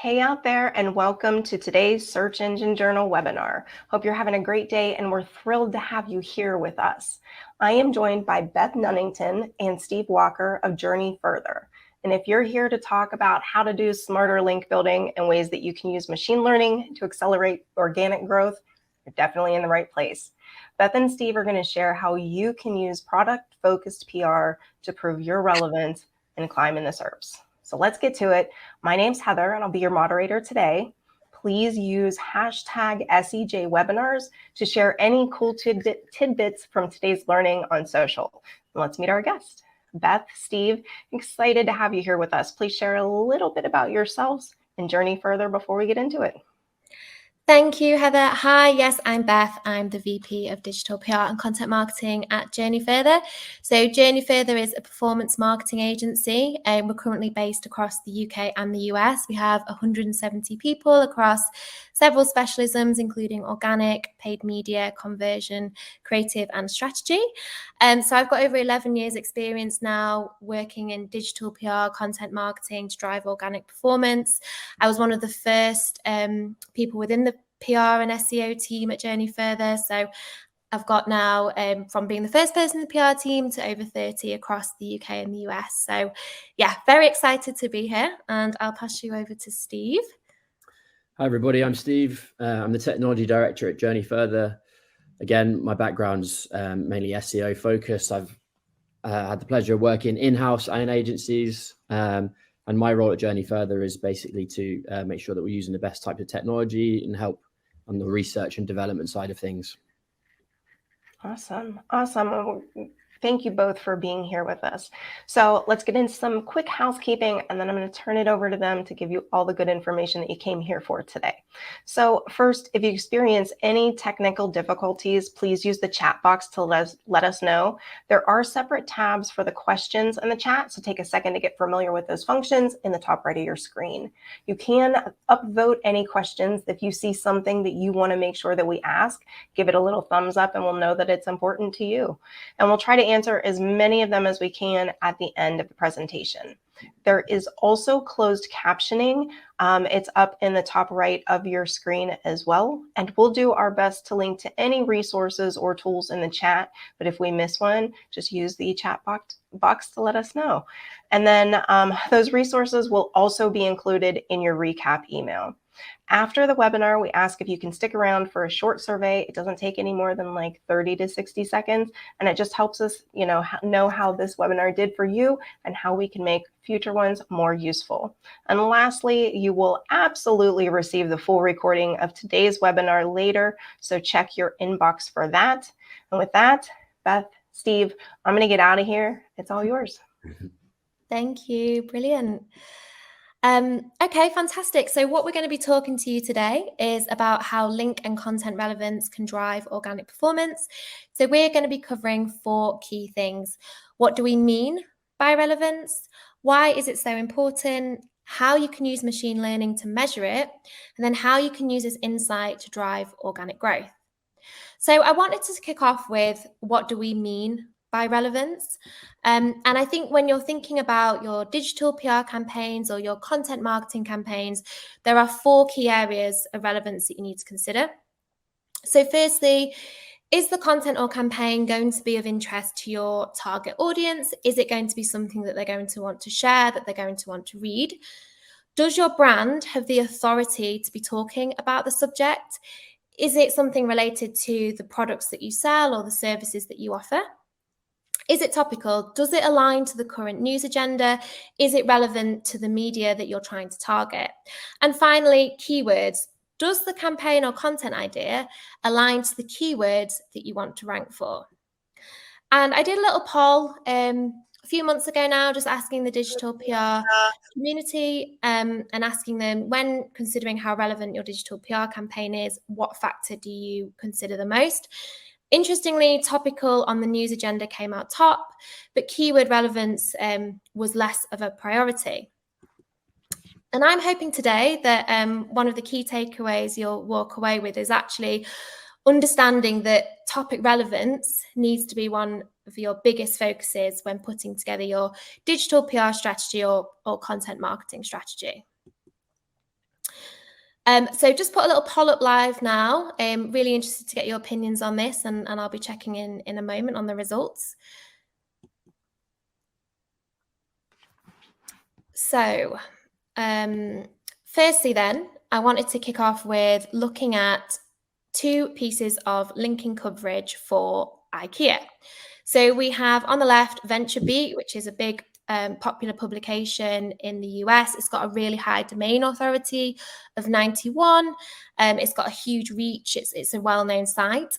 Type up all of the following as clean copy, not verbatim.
Hey out there, and welcome to today's Search Engine Journal webinar. Hope you're having a great day, and we're thrilled to have you here with us. I am joined by Beth Nunnington and Steve Walker of Journey Further. And if you're here to talk about how to do smarter link building and ways that you can use machine learning to accelerate organic growth, you're definitely in the right place. Beth and Steve are going to share how you can use product-focused PR to prove your relevance and climb in the SERPs. So let's get to it. My name's Heather, and I'll be your moderator today. Please use hashtag SEJ webinars to share any cool tidbits from today's learning on social. Let's meet our guest. Beth, Steve, excited to have you here with us. Please share a little bit about yourselves and Journey Further before we get into it. Thank you, Heather. Hi, yes, I'm Beth. I'm the VP of Digital PR and Content Marketing at Journey Further. So Journey Further is a performance marketing agency. We're currently based across the UK and the US. We have 170 people across several specialisms, including organic, paid media, conversion, creative, and strategy. So I've got over 11 years experience now working in digital PR, content marketing to drive organic performance. I was one of the first people within the PR and SEO team at Journey Further. So I've got now from being the first person in the PR team to over 30 across the UK and the US. So yeah, very excited to be here, and I'll pass you over to Steve. Hi everybody, I'm Steve. I'm the Technology Director at Journey Further. Again, my background's mainly SEO focused. I've had the pleasure of working in-house and in agencies. And my role at Journey Further is basically to make sure that we're using the best type of technology and help on the research and development side of things. Awesome. Thank you both for being here with us. So let's get into some quick housekeeping, and then I'm going to turn it over to them to give you all the good information that you came here for today. So first, if you experience any technical difficulties, please use the chat box to let us know. There are separate tabs for the questions in the chat, so take a second to get familiar with those functions in the top right of your screen. You can upvote any questions. If you see something that you want to make sure that we ask, give it a little thumbs up and we'll know that it's important to you. And we'll try to answer as many of them as we can at the end of the presentation. There is also closed captioning. It's up in the top right of your screen as well. And we'll do our best to link to any resources or tools in the chat. But if we miss one, just use the chat box to let us know. And then those resources will also be included in your recap email. After the webinar, we ask if you can stick around for a short survey. It doesn't take any more than like 30 to 60 seconds, and it just helps us, know how this webinar did for you and how we can make future ones more useful. And lastly, you will absolutely receive the full recording of today's webinar later, so check your inbox for that. And with that, Beth, Steve, I'm going to get out of here. It's all yours. Thank you. Brilliant. Okay, fantastic. So what we're going to be talking to you today is about how link and content relevance can drive organic performance. So we're going to be covering 4 key things. What do we mean by relevance? Why is it so important? How you can use machine learning to measure it, and then how you can use this insight to drive organic growth. So I wanted to kick off with what do we mean by relevance. And I think when you're thinking about your digital PR campaigns or your content marketing campaigns, there are 4 key areas of relevance that you need to consider. So firstly, is the content or campaign going to be of interest to your target audience? Is it going to be something that they're going to want to share, that they're going to want to read? Does your brand have the authority to be talking about the subject? Is it something related to the products that you sell or the services that you offer? Is it topical? Does it align to the current news agenda? Is it relevant to the media that you're trying to target? And finally, keywords. Does the campaign or content idea align to the keywords that you want to rank for? And I did a little poll a few months ago now, just asking the digital PR community and asking them, when considering how relevant your digital PR campaign is, what factor do you consider the most? Interestingly, topical on the news agenda came out top, but keyword relevance was less of a priority. And I'm hoping today that one of the key takeaways you'll walk away with is actually understanding that topic relevance needs to be one of your biggest focuses when putting together your digital PR strategy or content marketing strategy. So just put a little poll up live now. Really interested to get your opinions on this, and I'll be checking in a moment on the results. So firstly then, I wanted to kick off with looking at 2 pieces of linking coverage for IKEA. So we have on the left VentureBeat, which is a big popular publication in the US. It's got a really high domain authority of 91. It's got a huge reach. It's a well-known site.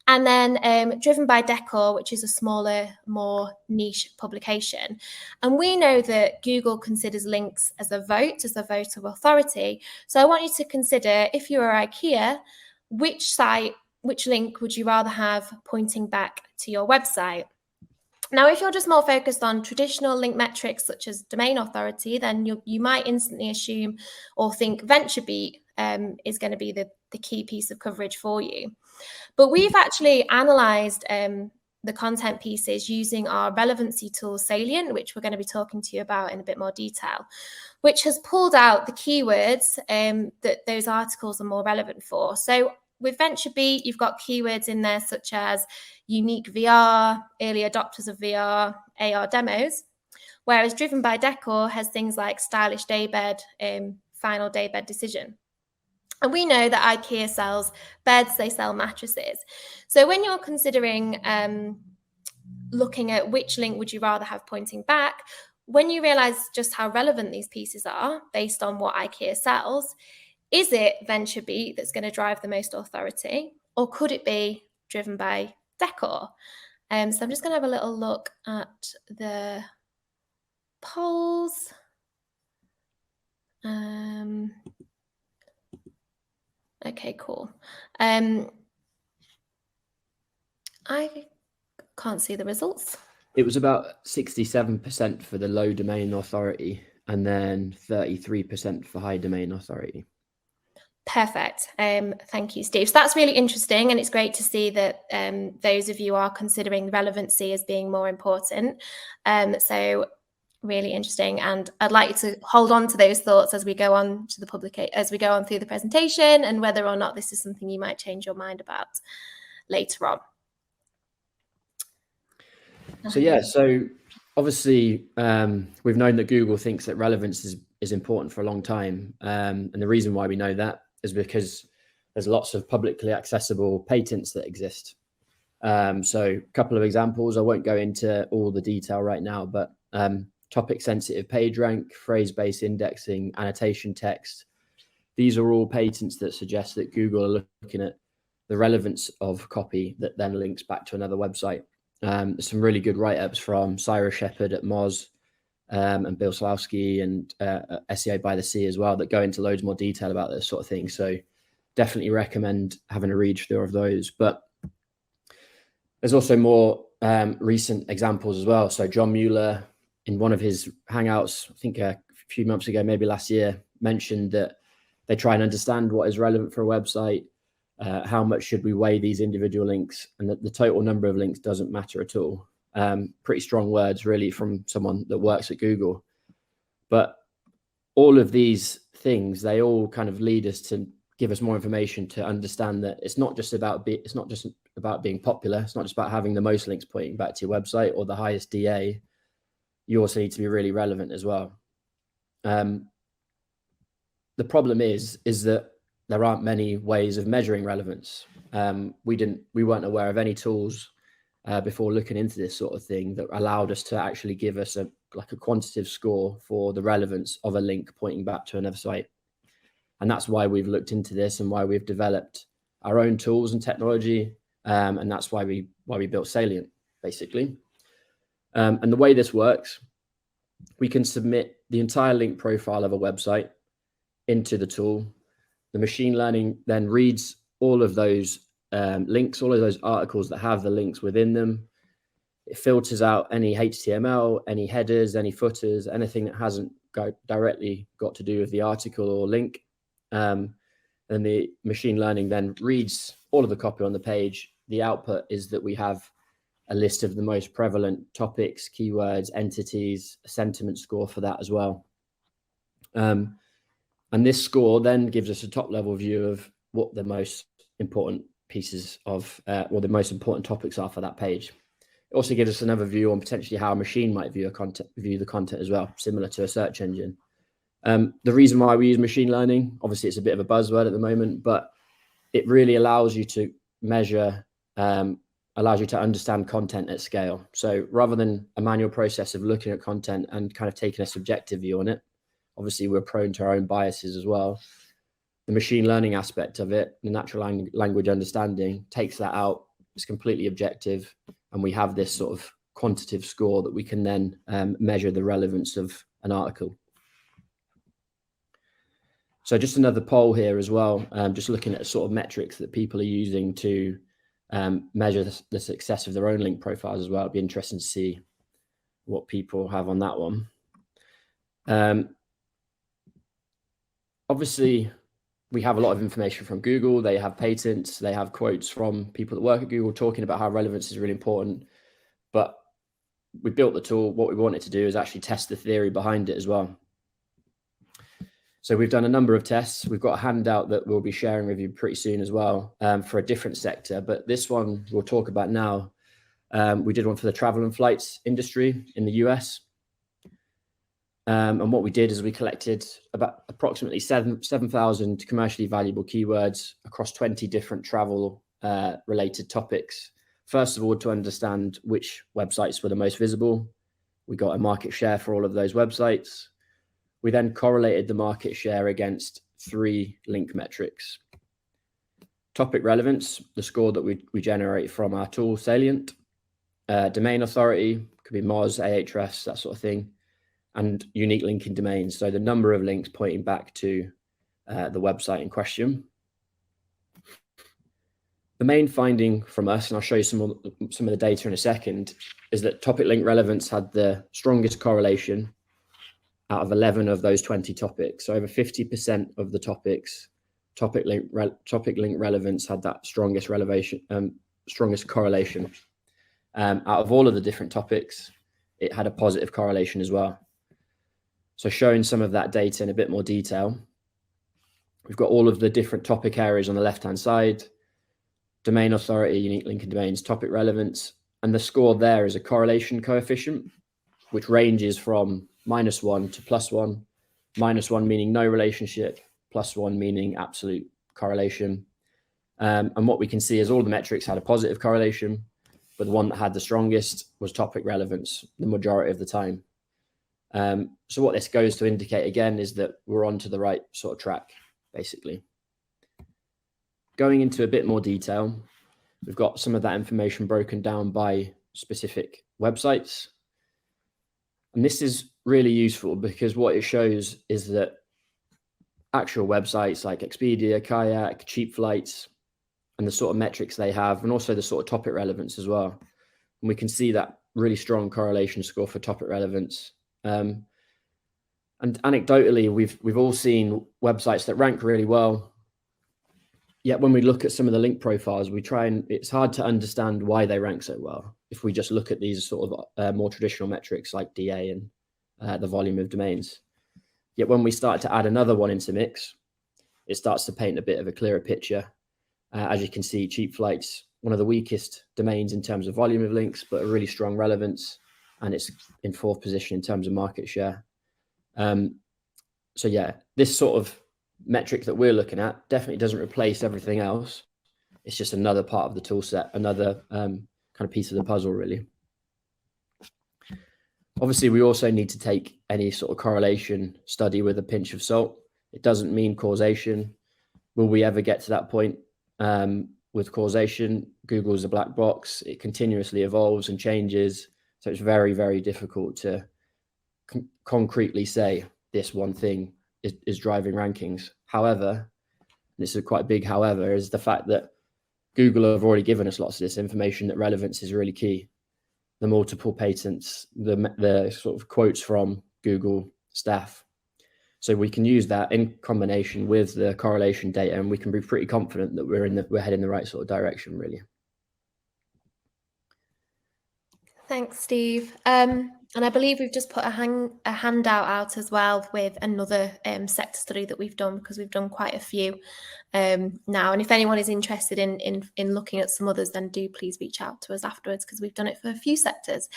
And then Driven by Decor, which is a smaller, more niche publication. And we know that Google considers links as a vote of authority. So I want you to consider, if you are IKEA, which link would you rather have pointing back to your website? Now, if you're just more focused on traditional link metrics such as domain authority, then you might instantly assume or think VentureBeat is going to be the key piece of coverage for you. But we've actually analysed the content pieces using our relevancy tool Salient, which we're going to be talking to you about in a bit more detail, which has pulled out the keywords that those articles are more relevant for. So with VentureBeat, you've got keywords in there such as unique VR, early adopters of VR, AR demos, whereas Driven by Decor has things like stylish daybed, final daybed decision. And we know that IKEA sells beds, they sell mattresses. So when you're considering looking at which link would you rather have pointing back, when you realize just how relevant these pieces are based on what IKEA sells, is it VentureBeat that's going to drive the most authority, or could it be Driven by Decor? So I'm just going to have a little look at the polls. Okay, cool. I can't see the results. It was about 67% for the low domain authority and then 33% for high domain authority. Perfect. Thank you, Steve. So that's really interesting, and it's great to see that those of you are considering relevancy as being more important. So really interesting, and I'd like you to hold on to those thoughts as we go on to as we go on through the presentation, and whether or not this is something you might change your mind about later on. So obviously we've known that Google thinks that relevance is important for a long time, and the reason why we know that is because there's lots of publicly accessible patents that exist. So a couple of examples, I won't go into all the detail right now, but topic sensitive page rank, phrase-based indexing, annotation text. These are all patents that suggest that Google are looking at the relevance of copy that then links back to another website. There's some really good write-ups from Cyrus Shepherd at Moz and Bill Slawski and SEO by the Sea as well that go into loads more detail about this sort of thing. So definitely recommend having a read through of those. But there's also more recent examples as well. So John Mueller, in one of his Hangouts, I think a few months ago, maybe last year, mentioned that they try and understand what is relevant for a website, how much should we weigh these individual links, and that the total number of links doesn't matter at all. Pretty strong words, really, from someone that works at Google. But all of these things, they all kind of lead us to give us more information to understand that it's not just about being popular. It's not just about having the most links pointing back to your website or the highest DA. You also need to be really relevant as well. The problem is that there aren't many ways of measuring relevance. We weren't aware of any tools before looking into this sort of thing that allowed us to actually give us a quantitative score for the relevance of a link pointing back to another site. And that's why we've looked into this and why we've developed our own tools and technology. And that's why we built Salient, basically. And the way this works, we can submit the entire link profile of a website into the tool. The machine learning then reads all of those links, all of those articles that have the links within them. It filters out any HTML, any headers, any footers, anything that hasn't directly got to do with the article or link. And the machine learning then reads all of the copy on the page. The output is that we have a list of the most prevalent topics, keywords, entities, a sentiment score for that as well. And this score then gives us a top level view of what the most important pieces of, or the most important topics are for that page. It also gives us another view on potentially how a machine might view the content as well, similar to a search engine. The reason why we use machine learning, obviously it's a bit of a buzzword at the moment, but it really allows you to measure, allows you to understand content at scale. So rather than a manual process of looking at content and kind of taking a subjective view on it, obviously we're prone to our own biases as well. The machine learning aspect of it, the natural language understanding, takes that out. It's completely objective. And we have this sort of quantitative score that we can then measure the relevance of an article. So just another poll here as well, just looking at sort of metrics that people are using to measure the success of their own link profiles as well. It'd be interesting to see what people have on that one. Obviously, we have a lot of information from Google. They have patents. They have quotes from people that work at Google talking about how relevance is really important. But we built the tool. What we wanted to do is actually test the theory behind it as well. So we've done a number of tests. We've got a handout that we'll be sharing with you pretty soon as well for a different sector. But this one we'll talk about now. We did one for the travel and flights industry in the US. And what we did is we collected about approximately 7,000 commercially valuable keywords across 20 different travel related topics. First of all, to understand which websites were the most visible. We got a market share for all of those websites. We then correlated the market share against 3 link metrics. Topic relevance, the score that we generate from our tool, Salient. Domain authority, could be Moz, Ahrefs, that sort of thing. And unique linking domains, so the number of links pointing back to the website in question. The main finding from us, and I'll show you some of the data in a second, is that topic link relevance had the strongest correlation out of 11 of those 20 topics. So over 50% of the topics, topic link relevance had that strongest correlation. Out of all of the different topics, it had a positive correlation as well. So showing some of that data in a bit more detail, we've got all of the different topic areas on the left-hand side, domain authority, unique linking domains, topic relevance, and the score there is a correlation coefficient, which ranges from -1 to +1, -1 meaning no relationship, +1 meaning absolute correlation. And what we can see is all the metrics had a positive correlation, but the one that had the strongest was topic relevance the majority of the time. So what this goes to indicate again is that we're onto the right sort of track, basically. Going into a bit more detail, we've got some of that information broken down by specific websites. And this is really useful because what it shows is that actual websites like Expedia, Kayak, Cheap Flights, and the sort of metrics they have, and also the sort of topic relevance as well. And we can see that really strong correlation score for topic relevance. And anecdotally, we've all seen websites that rank really well. Yet when we look at some of the link profiles, it's hard to understand why they rank so well. If we just look at these sort of more traditional metrics like DA and the volume of domains. Yet when we start to add another one into the mix, it starts to paint a bit of a clearer picture. As you can see, Cheap Flights, one of the weakest domains in terms of volume of links, but a really strong relevance. And it's in 4th position in terms of market share. So yeah, this sort of metric that we're looking at definitely doesn't replace everything else. It's just another part of the tool set, another kind of piece of the puzzle, really. Obviously, we also need to take any sort of correlation study with a pinch of salt. It doesn't mean causation. Will we ever get to that point with causation? Google is a black box. It continuously evolves and changes. So it's very, very difficult to concretely say this one thing is driving rankings. However, this is a quite big however, is the fact that Google have already given us lots of this information that relevance is really key. The multiple patents, the sort of quotes from Google staff. So we can use that in combination with the correlation data, and we can be pretty confident that we're heading the right sort of direction, really. Thanks, Steve. And I believe we've just put a handout out as well with another sector study that we've done, because we've done quite a few now. And if anyone is interested in looking at some others, then do please reach out to us afterwards, because we've done it for a few sectors.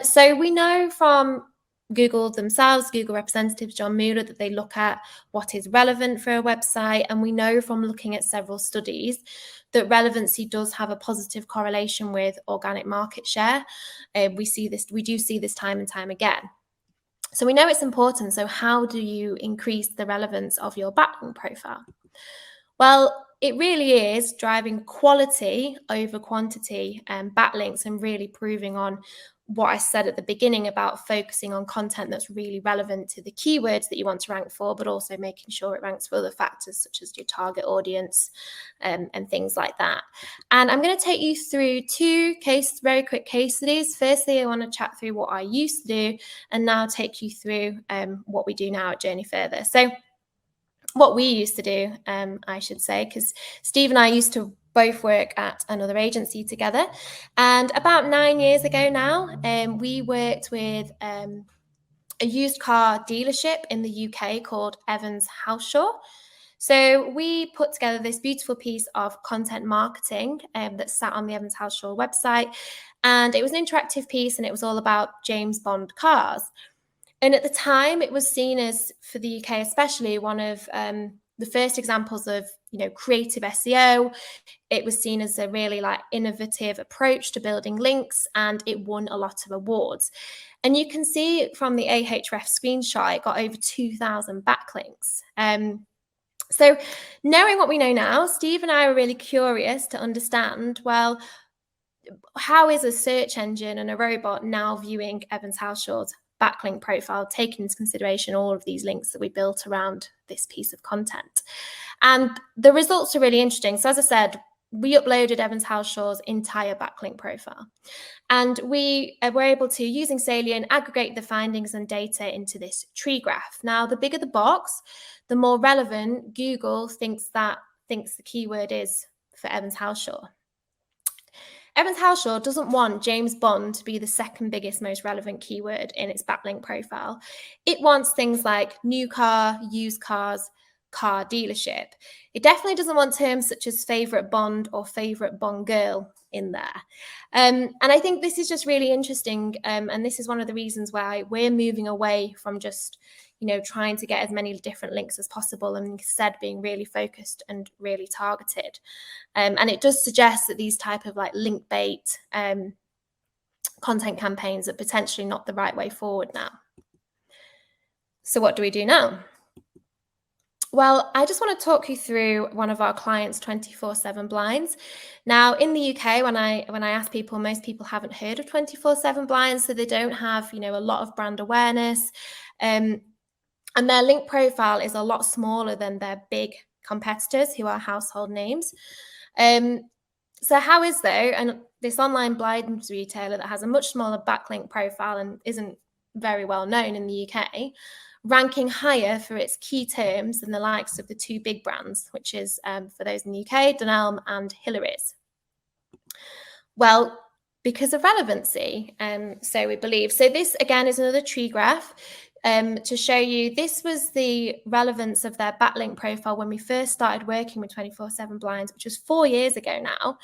So we know from Google themselves, Google representatives, John Mueller, that they look at what is relevant for a website. And we know from looking at several studies that relevancy does have a positive correlation with organic market share. We do see this time and time again. So we know it's important. So how do you increase the relevance of your backlink profile? Well, it really is driving quality over quantity and backlinks, and really proving on what I said at the beginning about focusing on content that's really relevant to the keywords that you want to rank for, but also making sure it ranks for other factors such as your target audience and things like that. And I'm going to take you through two very quick case studies. Firstly, I want to chat through what I used to do, and now take you through what we do now at Journey Further. So what we used to do, I should say, because Steve and I used to both work at another agency together. And about 9 years ago now, we worked with a used car dealership in the UK called Evans Halshaw. So we put together this beautiful piece of content marketing that sat on the Evans Halshaw website. And it was an interactive piece, and it was all about James Bond cars. And at the time, it was seen as, for the UK especially, one of the first examples of, creative SEO. It was seen as a really innovative approach to building links, and it won a lot of awards. And you can see from the Ahrefs screenshot, it got over 2,000 backlinks. So knowing what we know now, Steve and I were really curious to understand, well, how is a search engine and a robot now viewing Evans Halshaw's backlink profile, taking into consideration all of these links that we built around this piece of content? And the results are really interesting. So as I said, we uploaded Evans Halshaw's entire backlink profile, and we were able to, using Salient, aggregate the findings and data into this tree graph. Now, the bigger the box, the more relevant Google thinks the keyword is for Evans Halshaw. Evans Halshaw doesn't want James Bond to be the second biggest, most relevant keyword in its backlink profile. It wants things like new car, used cars, car dealership. It definitely doesn't want terms such as favorite Bond or favorite Bond girl in there. And I think this is just really interesting. And this is one of the reasons why we're moving away from just, trying to get as many different links as possible, and instead being really focused and really targeted. And it does suggest that these type of link bait content campaigns are potentially not the right way forward now. So what do we do now? Well, I just want to talk you through one of our clients' 24/7 blinds. Now, in the UK, when I ask people, most people haven't heard of 24/7 blinds, so they don't have, a lot of brand awareness. And their link profile is a lot smaller than their big competitors, who are household names. So how is, though, and this online blinds retailer that has a much smaller backlink profile and isn't very well known in the UK, ranking higher for its key terms than the likes of the two big brands, which is, for those in the UK, Dunelm and Hillary's? Well, because of relevancy, so we believe. So this, again, is another tree graph to show you this was the relevance of their backlink profile when we first started working with 24/7 blinds, which was 4 years ago now.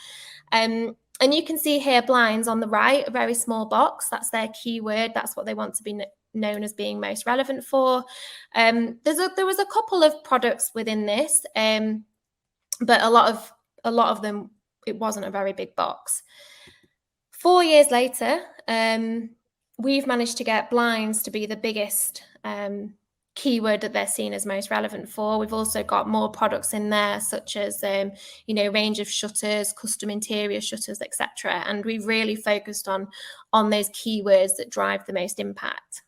And you can see here blinds on the right, a very small box. That's their keyword. That's what they want to be known as being most relevant for. There was a couple of products within this, but a lot of them, it wasn't a very big box. 4 years later, we've managed to get blinds to be the biggest keyword that they're seen as most relevant for. We've also got more products in there, such as range of shutters, custom interior shutters, etc. And we've really focused on those keywords that drive the most impact.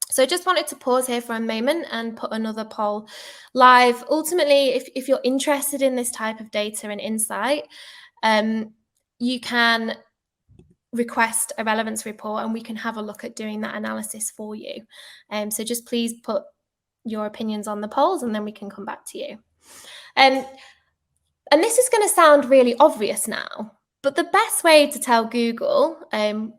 So I just wanted to pause here for a moment and put another poll live. Ultimately, if you're interested in this type of data and insight, you can request a relevance report, and we can have a look at doing that analysis for you. So just please put your opinions on the polls, and then we can come back to you. And this is going to sound really obvious now, But the best way to tell Google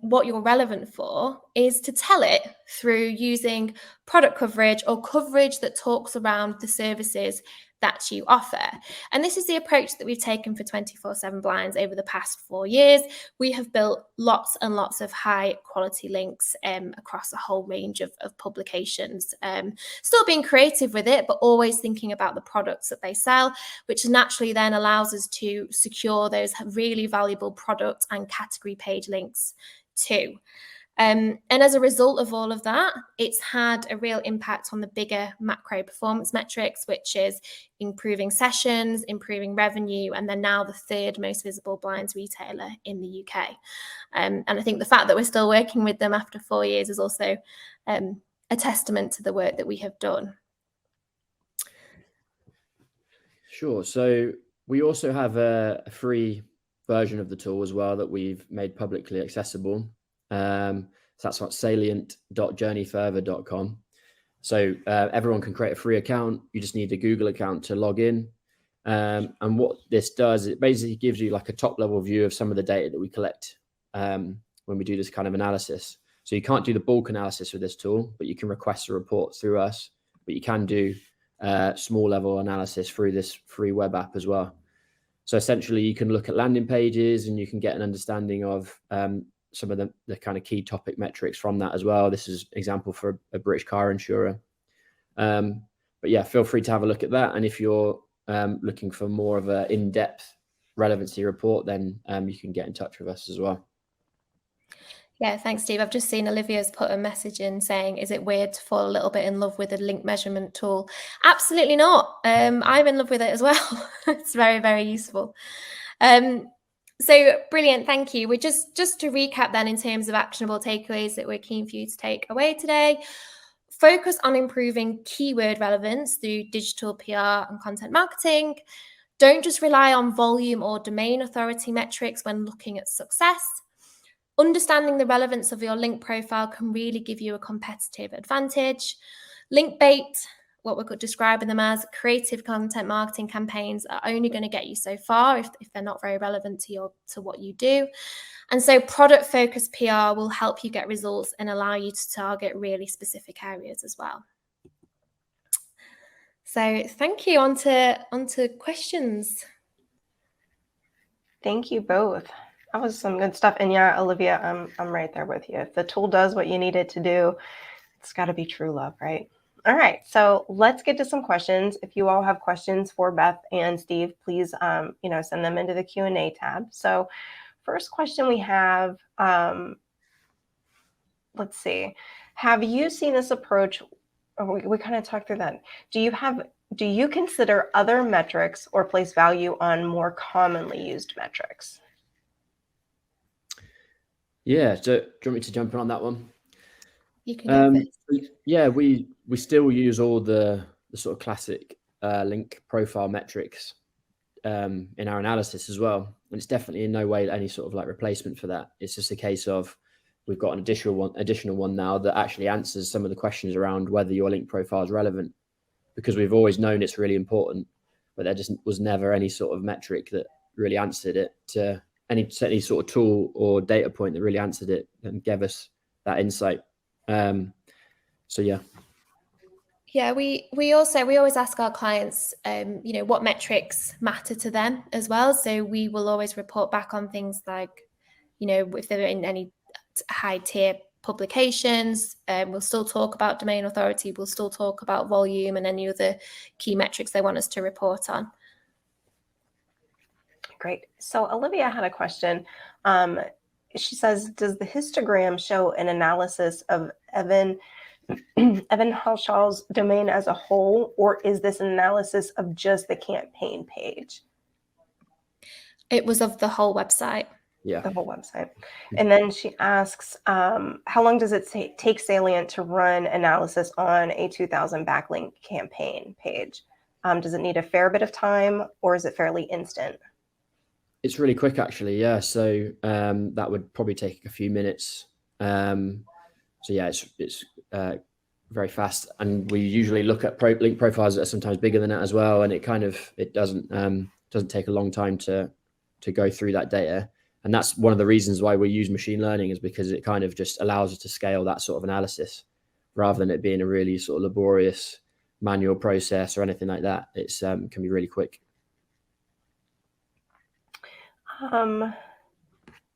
what you're relevant for is to tell it through using product coverage or coverage that talks around the services that you offer. And this is the approach that we've taken for 24/7 Blinds over the past 4 years. We have built lots and lots of high quality links across a whole range of publications. Still being creative with it, but always thinking about the products that they sell, which naturally then allows us to secure those really valuable product and category page links too. And as a result of all of that, it's had a real impact on the bigger macro performance metrics, which is improving sessions, improving revenue, and then now the third most visible blinds retailer in the UK. And I think the fact that we're still working with them after 4 years is also a testament to the work that we have done. Sure. So we also have a free version of the tool as well that we've made publicly accessible. So that's what salient.journeyfurther.com. So everyone can create a free account. You just need a Google account to log in. And what this does, it basically gives you like a top level view of some of the data that we collect when we do this kind of analysis. So you can't do the bulk analysis with this tool, but you can request a report through us, but you can do small level analysis through this free web app as well. So essentially you can look at landing pages and you can get an understanding of some of the kind of key topic metrics from that as well. This is example for a British car insurer. But yeah, feel free to have a look at that. And if you're looking for more of an in-depth relevancy report, then you can get in touch with us as well. Yeah, thanks, Steve. I've just seen Olivia's put a message in saying, is it weird to fall a little bit in love with a link measurement tool? Absolutely not. I'm in love with it as well. It's very, very useful. So brilliant, thank you. We're just to recap then in terms of actionable takeaways that we're keen for you to take away today. Focus on improving keyword relevance through digital PR and content marketing. Don't just rely on volume or domain authority metrics when looking at success. Understanding the relevance of your link profile can really give you a competitive advantage. Link bait, what we're describing them as creative content marketing campaigns, are only going to get you so far if they're not very relevant to what you do. And so product focused PR will help you get results and allow you to target really specific areas as well. So thank you. On to questions. Thank you both. That was some good stuff. And yeah, Olivia, I'm right there with you. If the tool does what you need it to do, it's got to be true love, right? All right, so let's get to some questions. If you all have questions for Beth and Steve, please, send them into the Q&A tab. So first question we have, let's see. Have you seen this approach? We kind of talked through that. Do you consider other metrics or place value on more commonly used metrics? Yeah, so do you want me to jump in on that one? You can go first. Yeah, we still use all the sort of classic link profile metrics in our analysis as well. And it's definitely in no way any sort of like replacement for that. It's just a case of we've got an additional one now that actually answers some of the questions around whether your link profile is relevant, because we've always known it's really important, but there just was never any sort of metric that really answered it, to any sort of tool or data point that really answered it and gave us that insight. So yeah. Yeah, we always ask our clients, what metrics matter to them as well. So we will always report back on things like, if they're in any high tier publications, we'll still talk about domain authority, we'll still talk about volume and any other key metrics they want us to report on. Great. So Olivia had a question. She says, does the histogram show an analysis of Evan Halshall's domain as a whole, or is this an analysis of just the campaign page? It was of the whole website. Yeah. The whole website. And then she asks, how long does it take Salient to run analysis on a 2000 backlink campaign page? Does it need a fair bit of time, or is it fairly instant? It's really quick, actually. Yeah. So that would probably take a few minutes. So yeah, it's very fast, and we usually look at link profiles that are sometimes bigger than that as well. And it doesn't take a long time to go through that data. And that's one of the reasons why we use machine learning, is because it kind of just allows us to scale that sort of analysis rather than it being a really sort of laborious manual process or anything like that. It's can be really quick.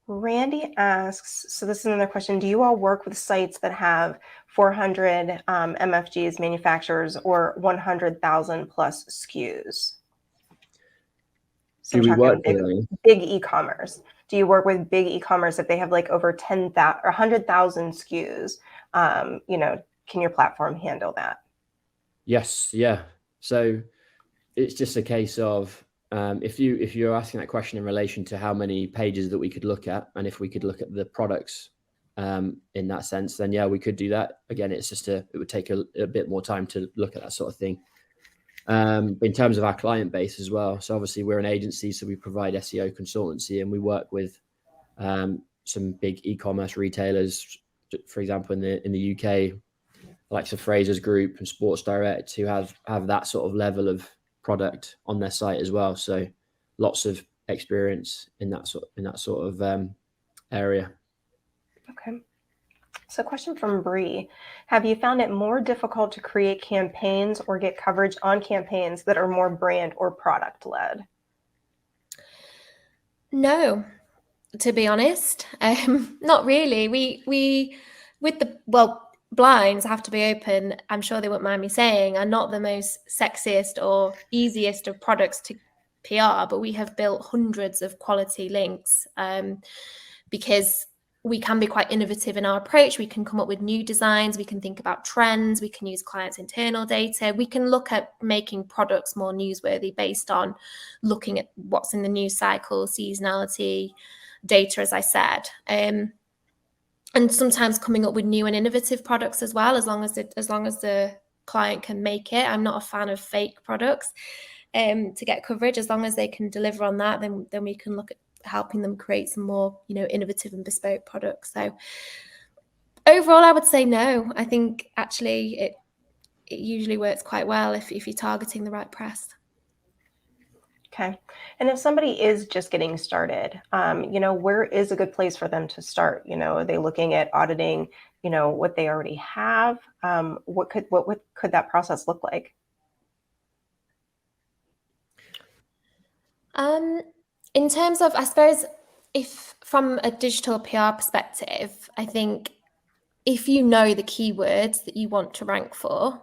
Randy asks, so this is another question. Do you all work with sites that have 400 MFGs, manufacturers, or 100,000 plus SKUs? So Do we we're work talking with any? big e-commerce. Do you work with big e-commerce if they have like over 10,000 or 100,000 SKUs? You know, can your platform handle that? Yes, yeah. So it's just a case of if you're asking that question in relation to how many pages that we could look at, and if we could look at the products in that sense, then yeah, we could do that. Again, it's just it would take a bit more time to look at that sort of thing. In terms of our client base as well, so obviously we're an agency, so we provide SEO consultancy, and we work with some big e-commerce retailers, for example, in the UK, like the Frasers Group and Sports Direct, who have that sort of level of product on their site as well. So lots of experience in that sort of area. Okay. So question from Bree. Have you found it more difficult to create campaigns or get coverage on campaigns that are more brand or product led? No, to be honest, not really. We with the, well, blinds have to be open. I'm sure they won't mind me saying, are not the most sexiest or easiest of products to PR, but we have built hundreds of quality links because we can be quite innovative in our approach. We can come up with new designs. We can think about trends. We can use clients' internal data. We can look at making products more newsworthy based on looking at what's in the news cycle, seasonality, data, as I said. And sometimes coming up with new and innovative products as well, as long as the client can make it. I'm not a fan of fake products to get coverage. As long as they can deliver on that, then we can look at helping them create some more, innovative and bespoke products. So overall, I would say no. I think actually it usually works quite well if you're targeting the right press. Okay. And if somebody is just getting started, where is a good place for them to start? Are they looking at auditing, what they already have? What could that process look like? In terms of, I suppose, if from a digital PR perspective, I think if you know the keywords that you want to rank for,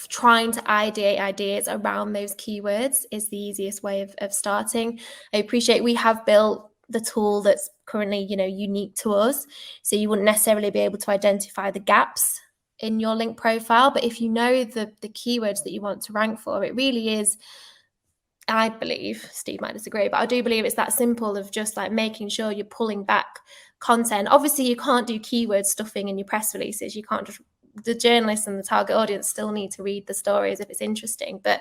trying to ideate ideas around those keywords is the easiest way of starting. I appreciate we have built the tool that's currently, unique to us. So you wouldn't necessarily be able to identify the gaps in your link profile. But if you know the keywords that you want to rank for, it really is, I believe, Steve might disagree, but I do believe it's that simple of just like making sure you're pulling back content. Obviously, you can't do keyword stuffing in your press releases. You can't just, the journalists and the target audience still need to read the stories if it's interesting, but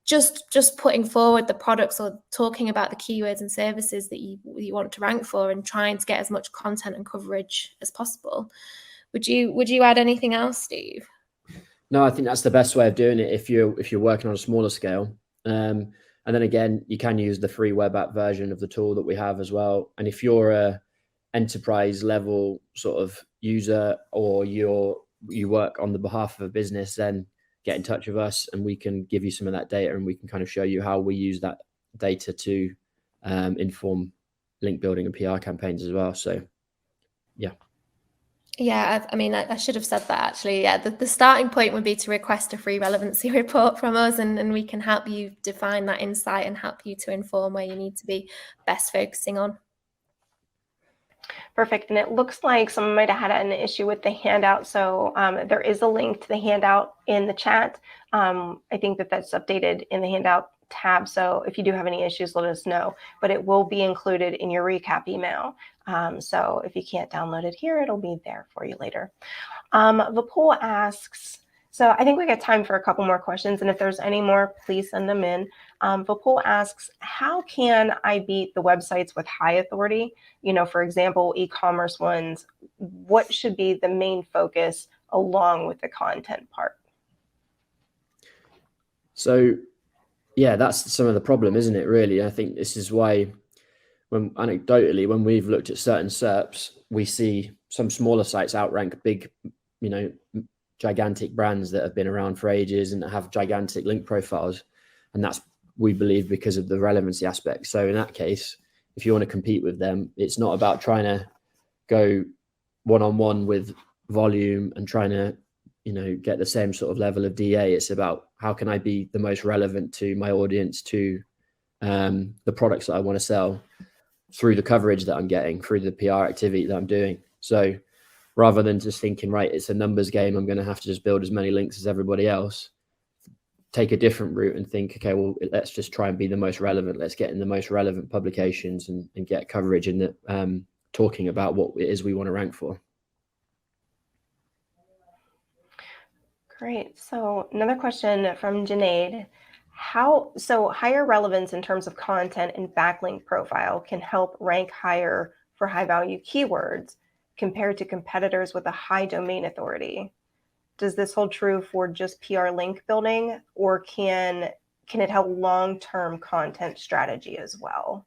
just putting forward the products or talking about the keywords and services that you want to rank for and trying to get as much content and coverage as possible. Would you add anything else, Steve? No, I think that's the best way of doing it if you're working on a smaller scale. And then again, you can use the free web app version of the tool that we have as well. And if you're a enterprise level sort of user, or you work on the behalf of a business, then get in touch with us and we can give you some of that data, and we can kind of show you how we use that data to inform link building and PR campaigns as well. So, yeah. Yeah, I mean, I should have said that actually. Yeah, the starting point would be to request a free relevancy report from us, and we can help you define that insight and help you to inform where you need to be best focusing on. Perfect. And it looks like someone might have had an issue with the handout. So there is a link to the handout in the chat. I think that's updated in the handout tab. So if you do have any issues, let us know. But it will be included in your recap email. So if you can't download it here, it'll be there for you later. Vipul asks, so I think we got time for a couple more questions. And if there's any more, please send them in. Vipul asks, how can I beat the websites with high authority? For example, e-commerce ones. What should be the main focus along with the content part? So, yeah, that's some of the problem, isn't it, really? I think this is why Anecdotally, when we've looked at certain SERPs, we see some smaller sites outrank big, gigantic brands that have been around for ages and have gigantic link profiles. And that's, we believe, because of the relevancy aspect. So in that case, if you want to compete with them, it's not about trying to go one-on-one with volume and trying to, get the same sort of level of DA. It's about how can I be the most relevant to my audience, to the products that I want to sell, through the coverage that I'm getting, through the PR activity that I'm doing. So rather than just thinking, right, it's a numbers game, I'm going to have to just build as many links as everybody else, take a different route and think, okay, well, let's just try and be the most relevant. Let's get in the most relevant publications and get coverage in the talking about what it is we want to rank for. Great. So another question from Junaid. Higher relevance in terms of content and backlink profile can help rank higher for high value keywords compared to competitors with a high domain authority. Does this hold true for just PR link building, or can it help long-term content strategy as well?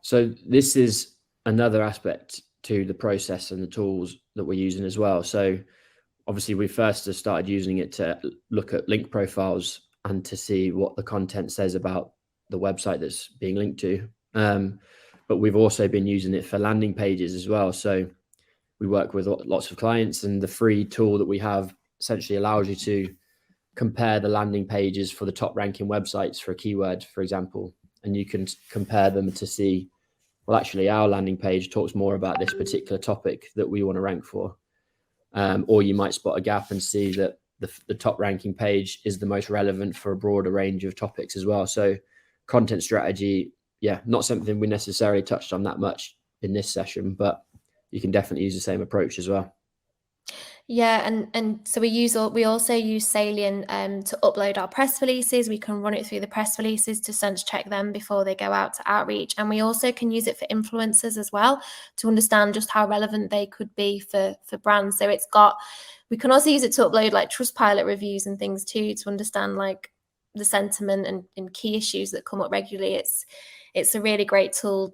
So this is another aspect to the process and the tools that we're using as well. So obviously we first started using it to look at link profiles and to see what the content says about the website that's being linked to. But we've also been using it for landing pages as well. So we work with lots of clients, and the free tool that we have essentially allows you to compare the landing pages for the top ranking websites for a keyword, for example, and you can compare them to see, well, actually our landing page talks more about this particular topic that we want to rank for. Or you might spot a gap and see that the top ranking page is the most relevant for a broader range of topics as well. So content strategy, not something we necessarily touched on that much in this session, but you can definitely use the same approach as well. Yeah, and so we also use Salient to upload our press releases. We can run it through the press releases to sense check them before they go out to outreach, and we also can use it for influencers as well to understand just how relevant they could be for brands. So we can also use it to upload like Trustpilot reviews and things too, to understand like the sentiment and key issues that come up regularly. It's a really great tool